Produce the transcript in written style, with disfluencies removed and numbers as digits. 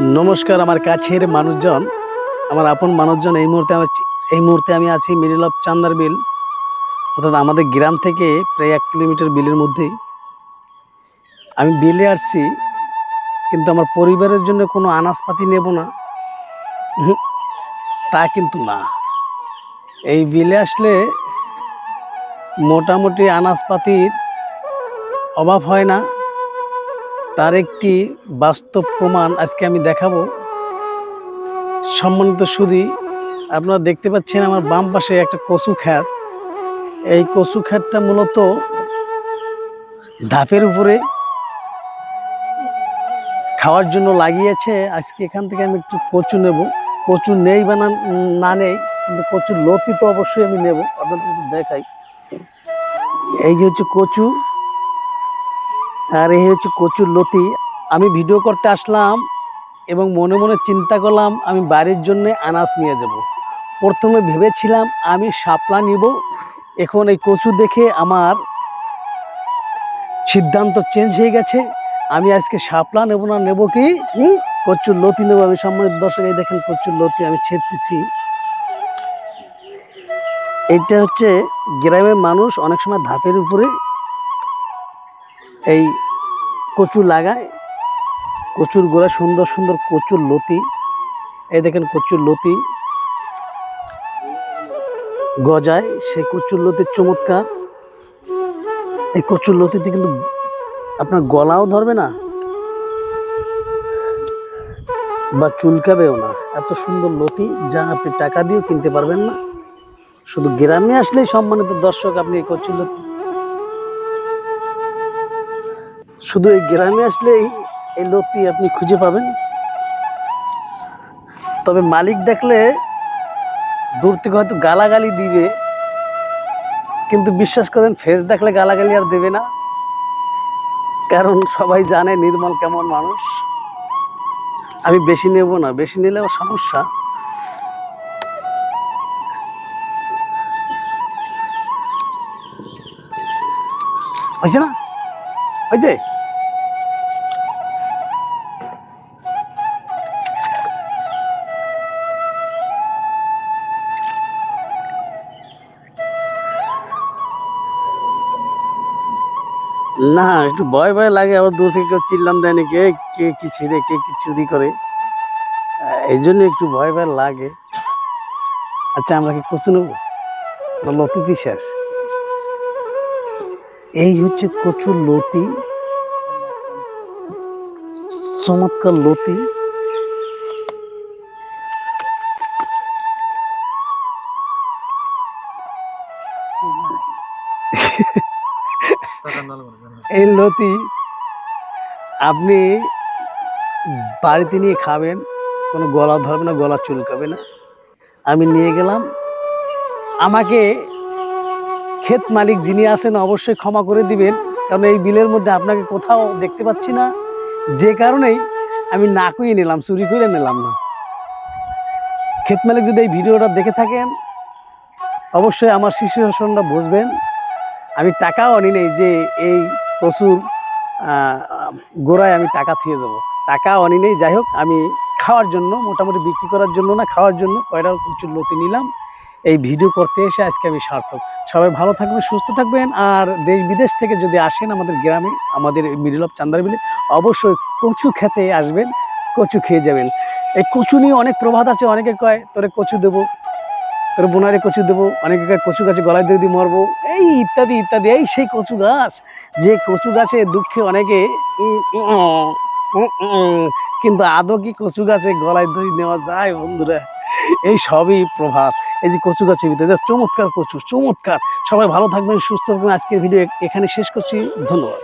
নমস্কার আমার কাছের মানুষজন, আমার আপন মানুষজন। এই মুহূর্তে আমি আছি মিডল অফ চান্দার বিল, অর্থাৎ আমাদের গ্রাম থেকে প্রায় 1 কিলোমিটার বিলের মধ্যেই। আমি বিলে আসছি, কিন্তু আমার পরিবারের জন্য কোনো আনাজপাতি নেব না, তা কিন্তু না। এই বিলে আসলে মোটামুটি আনাজপাতির অভাব হয় না, তার একটি বাস্তব প্রমাণ আজকে আমি দেখাবো। সম্মানিত সুধী, আপনারা দেখতে পাচ্ছেন আমার বাম পাশে একটা কচু ক্ষেত। এই কচু ক্ষেতটা মূলত ধাপের উপরে খাওয়ার জন্য লাগিয়েছে। আজকে এখান থেকে আমি একটু কচু নেব। কচু নেই বা না নেই, কিন্তু কচুর লতি তো অবশ্যই আমি নেব। আপনাদের একটু দেখাই, এই যে হচ্ছে কচু, আর এই হচ্ছে কচুর লতি। আমি ভিডিও করতে আসলাম এবং মনে মনে চিন্তা করলাম আমি বাড়ির জন্য আনাজ নিয়ে যাব। প্রথমে ভেবেছিলাম আমি শাপলা নিব, এখন এই কচু দেখে আমার সিদ্ধান্ত চেঞ্জ হয়ে গেছে। আমি আজকে শাপলা নেব না, নেব কি কচুর লতি নেব। আমি সম্মানিত দর্শক, এই দেখেন কচুর লতি আমি ছেড়তেছি। এইটা হচ্ছে গ্রামের মানুষ অনেক সময় ধাপের উপরে এই কচু লাগায়। কচুর গোড়া সুন্দর সুন্দর কচুর লতি, এই দেখেন কচুর লতি গজায়। সেই কচুর লতির চমৎকার। এই কচুর লতিতে কিন্তু আপনার গলাও ধরবে না বা চুলকাবেও না। এত সুন্দর লতি যা আপনি টাকা দিয়েও কিনতে পারবেন না। শুধু গ্রামে আসলেই সম্মানিত দর্শক আপনি এই কচুর লতি, শুধু এই গ্রামে আসলেই এই লতি আপনি খুঁজে পাবেন। তবে মালিক দেখলে দূর থেকে হয়তো গালাগালি দিবে, কিন্তু বিশ্বাস করেন ফেস দেখলে গালাগালি আর দেবে না, কারণ সবাই জানে নির্মল কেমন মানুষ। আমি বেশি নেব না, বেশি নিলেও সমস্যা। হয়েছে না, হয়েছে। না, একটু ভয় ভয় লাগে, আবার দূর থেকে কেউ চিল্লাম দেয়নি, কে কে কি ছিঁড়ে কে কি চুরি করে, এই জন্য একটু ভয় ভয় লাগে। আচ্ছা, আমরা কি কচু নেবো না লতিতে শেষ? এই হচ্ছে কচুর লতি, চমৎকার লতি। এই লতি আপনি বাড়িতে নিয়ে খাবেন, কোনো গলা ধরবে না, গলা চুলকাবে না। আমি নিয়ে গেলাম। আমাকে ক্ষেত মালিক যিনি আছেন অবশ্যই ক্ষমা করে দিবেন, কারণ এই বিলের মধ্যে আপনাকে কোথাও দেখতে পাচ্ছি না, যে কারণেই আমি না কুইয়ে নিলাম, চুরি করে নিলাম না। ক্ষেত মালিক যদি এই ভিডিওটা দেখে থাকেন, অবশ্যই আমার সিচুয়েশনটা বুঝবেন। আমি টাকাও আনি নেই যে এই প্রচুর গোড়ায় আমি টাকা থুয়ে যাবো, টাকাও আনি নেই। যাই হোক, আমি খাওয়ার জন্য, মোটামুটি বিক্রি করার জন্য না, খাওয়ার জন্য কয়টা প্রচুর লতি নিলাম। এই ভিডিও করতে এসে আজকে আমি সার্থক। সবাই ভালো থাকবেন, সুস্থ থাকবেন। আর দেশ বিদেশ থেকে যদি আসেন আমাদের গ্রামে, আমাদের মিডল অফ চান্দার বিলে, অবশ্যই কচু খেতে আসবেন, কচু খেয়ে যাবেন। এই কচু নিয়ে অনেক প্রবাদ আছে। অনেকে কয় তোরে কচু দেবো, তোর বোনারে কচু দেবো, অনেকে কয় কচু গাছে গলায় দিয়ে দিয়ে মরবো, এই ইত্যাদি ইত্যাদি। এই সেই কচু গাছ, যে কচু গাছে দুঃখে অনেকে কিন্তু আদৌ কি কচু গাছে গলায় দড়ি নেওয়া যায় বন্ধুরা? এই সবই প্রভাব। এই যে কচু গাছের ভিতরে চমৎকার কচু, চমৎকার। সবাই ভালো থাকবেন, সুস্থ থাকবেন। আজকের ভিডিও এখানে শেষ করছি। ধন্যবাদ।